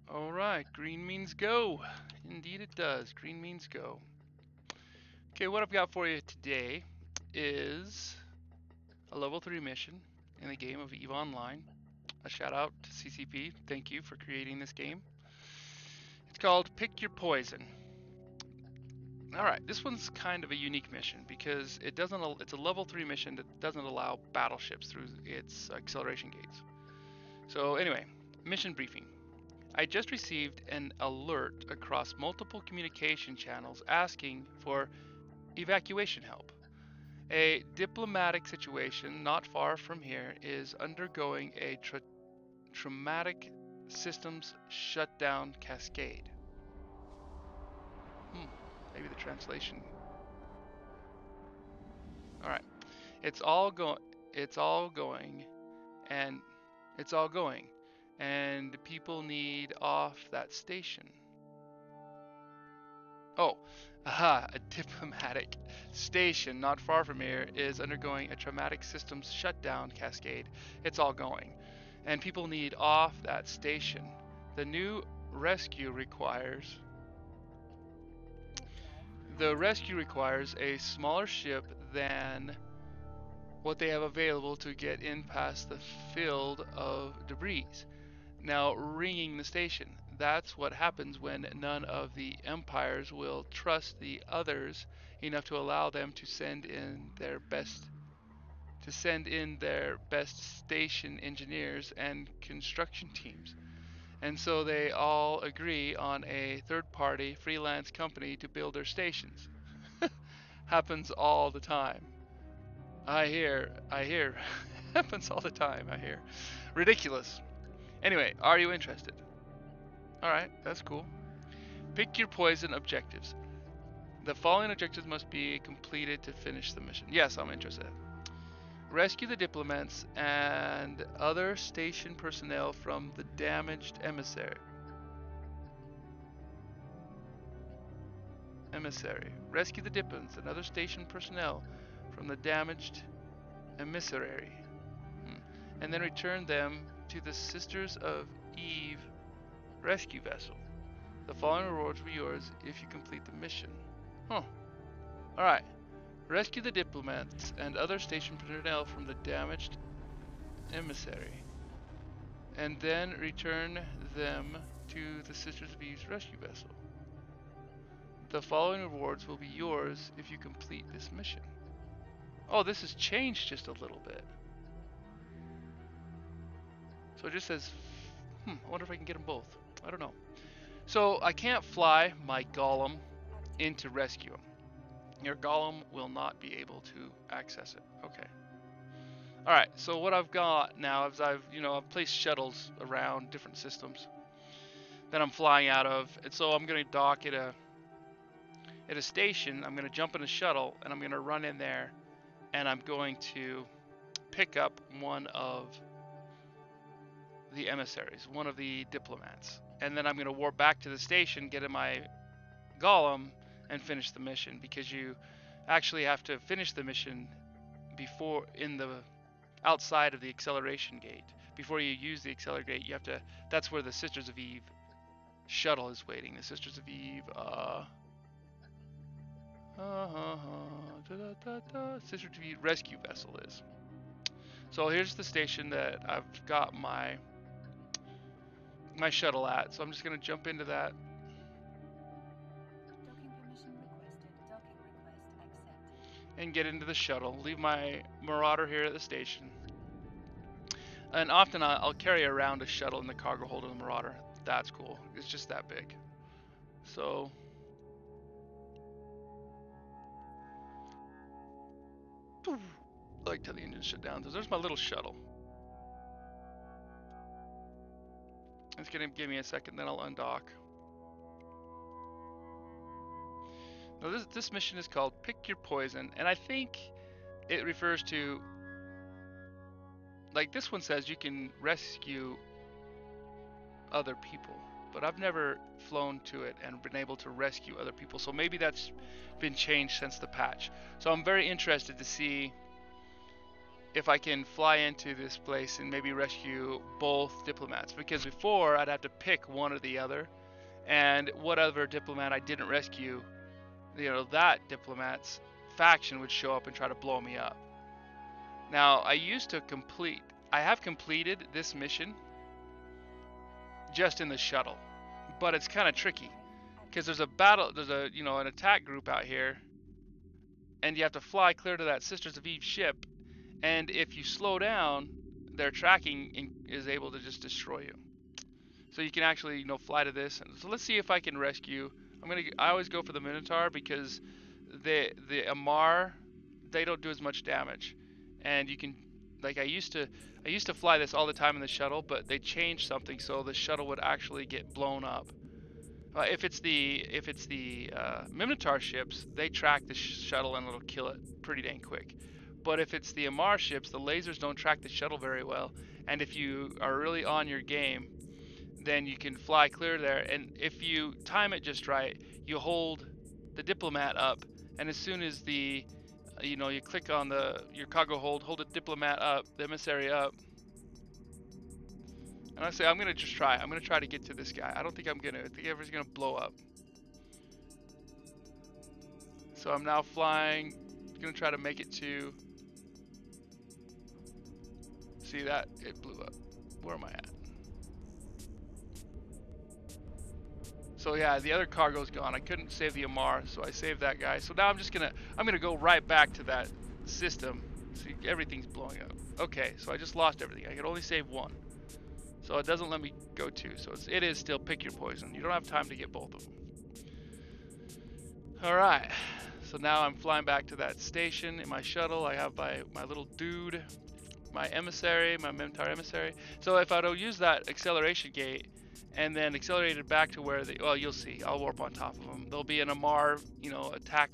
Alright, green means go. Indeed it does. Green means go. Okay, what I've got for you today is a level 3 mission in the game of EVE Online. A shout out to CCP. Thank you for creating this game. It's called Pick Your Poison. Alright, this one's kind of a unique mission because it's a level 3 mission that doesn't allow battleships through its acceleration gates. So anyway, mission briefing. I just received an alert across multiple communication channels asking for evacuation help. A diplomatic situation not far from here is undergoing a traumatic systems shutdown cascade. Maybe the translation. All right. It's all going. It's all going, and it's all going, and people need off that station. Oh, aha, a diplomatic station not far from here is undergoing a traumatic systems shutdown cascade. It's all going. And people need off that station. The new rescue requires a smaller ship than what they have available to get in past the field of debris. Now ringing the station. That's what happens when none of the empires will trust the others enough to allow them to send in their best station engineers and construction teams. And so they all agree on a third-party freelance company to build their stations. Happens all the time. I hear. Happens all the time, I hear. Ridiculous. Anyway, are you interested? Alright, that's cool. Pick your poison objectives. The following objectives must be completed to finish the mission. Yes, I'm interested. Rescue the diplomats and other station personnel from the damaged emissary. Rescue the diplomats and other station personnel from the damaged emissary. And then return them to the Sisters of Eve rescue vessel. The following rewards will be yours if you complete the mission. Huh. Alright. Rescue the diplomats and other station personnel from the damaged emissary. And then return them to the Sisters of Eve's rescue vessel. The following rewards will be yours if you complete this mission. Oh, this has changed just a little bit. So it just says, I wonder if I can get them both. I don't know. So I can't fly my golem into rescue him. Your golem will not be able to access it. Okay. Alright, so what I've got now is I've placed shuttles around different systems that I'm flying out of. And so I'm going to dock at a station. I'm going to jump in a shuttle and I'm going to run in there and I'm going to pick up one of the emissaries, one of the diplomats. And then I'm going to warp back to the station, get in my golem, and finish the mission, because you actually have to finish the mission before outside of the acceleration gate. Before you use the accelerator gate, you have to. That's where the Sisters of Eve shuttle is waiting. The Sisters of Eve, Sisters of Eve rescue vessel is. So here's the station that I've got my shuttle at. So I'm just gonna jump into that. Docking permission requested. Docking request accepted. And get into the shuttle. Leave my Marauder here at the station. And often I'll carry around a shuttle in the cargo hold of the Marauder. That's cool. It's just that big. So I like how the engine shut down. So there's my little shuttle. It's gonna give me a second, then I'll undock. Now this mission is called Pick Your Poison, and I think it refers to, like, this one says you can rescue other people, but I've never flown to it and been able to rescue other people, so maybe that's been changed since the patch. So I'm very interested to see if I can fly into this place and maybe rescue both diplomats, because before I'd have to pick one or the other, and whatever diplomat I didn't rescue, that diplomat's faction would show up and try to blow me up. Now, I have completed this mission just in the shuttle, but it's kind of tricky because there's an attack group out here, and you have to fly clear to that Sisters of Eve ship, and if you slow down, their tracking is able to just destroy you. So you can actually, fly to this. So let's see if I can rescue. I always go for the Minotaur because the Amar, they don't do as much damage, and you can, like I used to fly this all the time in the shuttle, but they changed something so the shuttle would actually get blown up. If it's the Minotaur ships, they track the shuttle and it'll kill it pretty dang quick. But if it's the Amar ships, the lasers don't track the shuttle very well, and if you are really on your game, then you can fly clear there, and if you time it just right, you hold the diplomat up, and as soon as you click on your cargo hold the diplomat up, the emissary up, and I say I'm gonna try to get to this guy. I think everything's gonna blow up. So I'm now flying, gonna try to make it to. See that? It blew up. Where am I at? So yeah, the other cargo's gone. I couldn't save the Amar, so I saved that guy. So now I'm gonna go right back to that system. See, everything's blowing up. Okay, so I just lost everything. I could only save one. So it doesn't let me go two. So it is still pick your poison. You don't have time to get both of them. Alright. So now I'm flying back to that station in my shuttle. I have my little dude, my emissary, my Minotaur emissary. So if I don't use that acceleration gate and then accelerate it back to where you'll see, I'll warp on top of them. There'll be an Amar, attack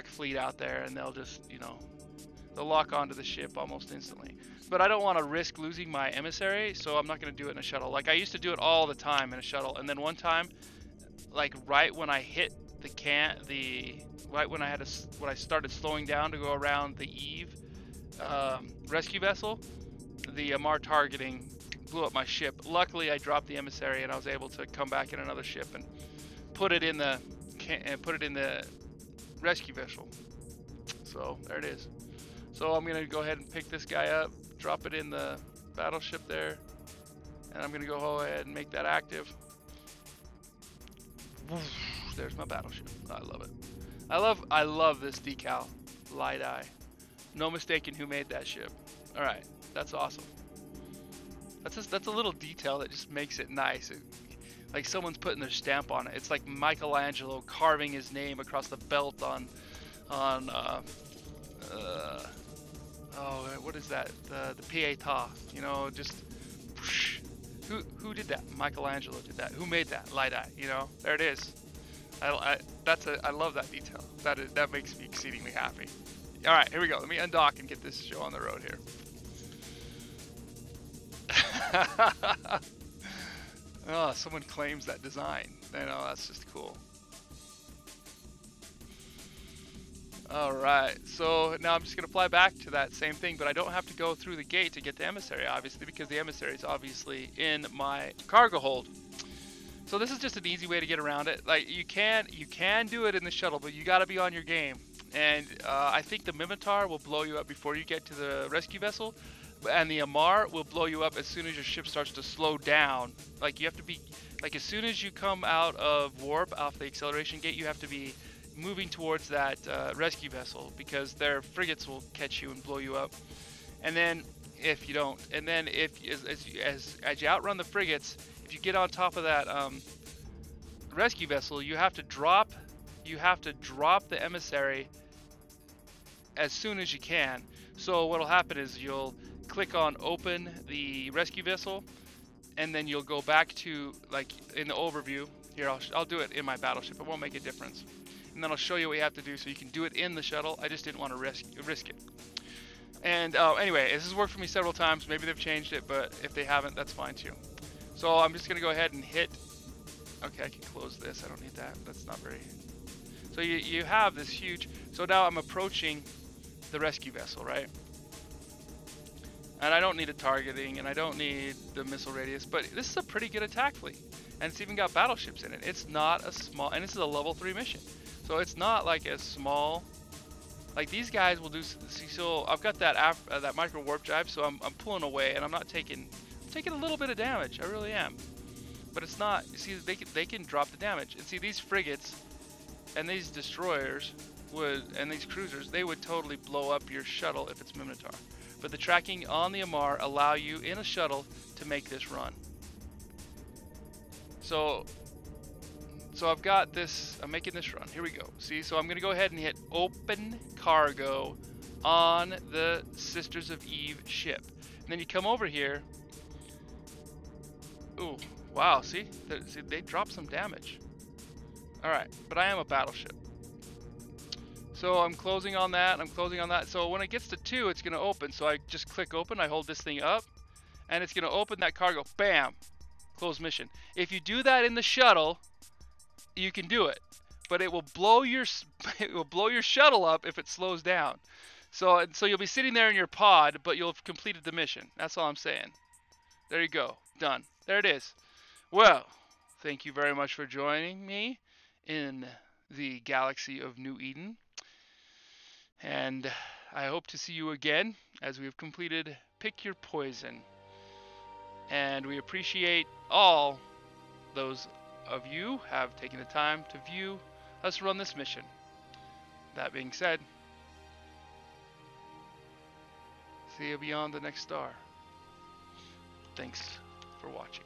fleet out there, and they'll just, they'll lock onto the ship almost instantly. But I don't want to risk losing my emissary, so I'm not going to do it in a shuttle. Like I used to do it all the time in a shuttle, and then one time, like right when I hit right when I started slowing down to go around the Eve rescue vessel, the Amar targeting blew up my ship. Luckily, I dropped the emissary, and I was able to come back in another ship and put it in the rescue vessel. So there it is. So I'm gonna go ahead and pick this guy up, drop it in the battleship there, and I'm gonna go ahead and make that active. There's my battleship. I love it. I love this decal, light eye. No mistaking who made that ship. All right, that's awesome. That's a little detail that just makes it nice. Like someone's putting their stamp on it. It's like Michelangelo carving his name across the belt on what is that? The Pietà. Just whoosh. Who did that? Michelangelo did that. Who made that? Light eye. There it is. I love that detail. That makes me exceedingly happy. All right, here we go. Let me undock and get this show on the road here. Oh, someone claims that design. That's just cool. Alright, so now I'm just going to fly back to that same thing, but I don't have to go through the gate to get the emissary, obviously, because the emissary is obviously in my cargo hold. So this is just an easy way to get around it. Like, you can do it in the shuttle, but you got to be on your game. And I think the Minotaur will blow you up before you get to the rescue vessel, and the Amar will blow you up as soon as your ship starts to slow down. Like, you have to be, like, as soon as you come out of warp, off the acceleration gate, you have to be moving towards that rescue vessel, because their frigates will catch you and blow you up. And then if you don't, and then as you outrun the frigates, if you get on top of that rescue vessel, you have to drop the emissary as soon as you can. So what'll happen is you'll click on open the rescue vessel, and then you'll go back to, like, in the overview here, I'll do it in my battleship. It won't make a difference. And then I'll show you what you have to do so you can do it in the shuttle. I just didn't want to risk it. And anyway, this has worked for me several times. Maybe they've changed it, but if they haven't, that's fine too. So I'm just gonna go ahead and hit. Okay, I can close this. I don't need that. That's not very. So you have this huge. So now I'm approaching the rescue vessel, right? And I don't need a targeting, and I don't need the missile radius, but this is a pretty good attack fleet. And it's even got battleships in it. It's not a small, and this is a level 3 mission. So it's not like a small, like these guys will do, see, so I've got that that micro warp drive, so I'm pulling away, and I'm taking a little bit of damage, I really am. But it's not, you see, they can drop the damage. And see, these frigates, and these destroyers, and these cruisers, they would totally blow up your shuttle if it's Minotaur. But the tracking on the Amar allow you in a shuttle to make this run. So I've got this, I'm making this run. Here we go. See, so I'm going to go ahead and hit open cargo on the Sisters of Eve ship. And then you come over here. Ooh, wow, see, they drop some damage. Alright, but I am a battleship. So I'm closing on that, I'm closing on that. So when it gets to 2, it's going to open. So I just click open, I hold this thing up, and it's going to open that cargo. Bam! Close mission. If you do that in the shuttle, you can do it. But it will blow your shuttle up if it slows down. So you'll be sitting there in your pod, but you'll have completed the mission. That's all I'm saying. There you go. Done. There it is. Well, thank you very much for joining me in the galaxy of New Eden. And I hope to see you again as we have completed Pick Your Poison. And we appreciate all those of you who have taken the time to view us run this mission. That being said, see you beyond the next star. Thanks for watching.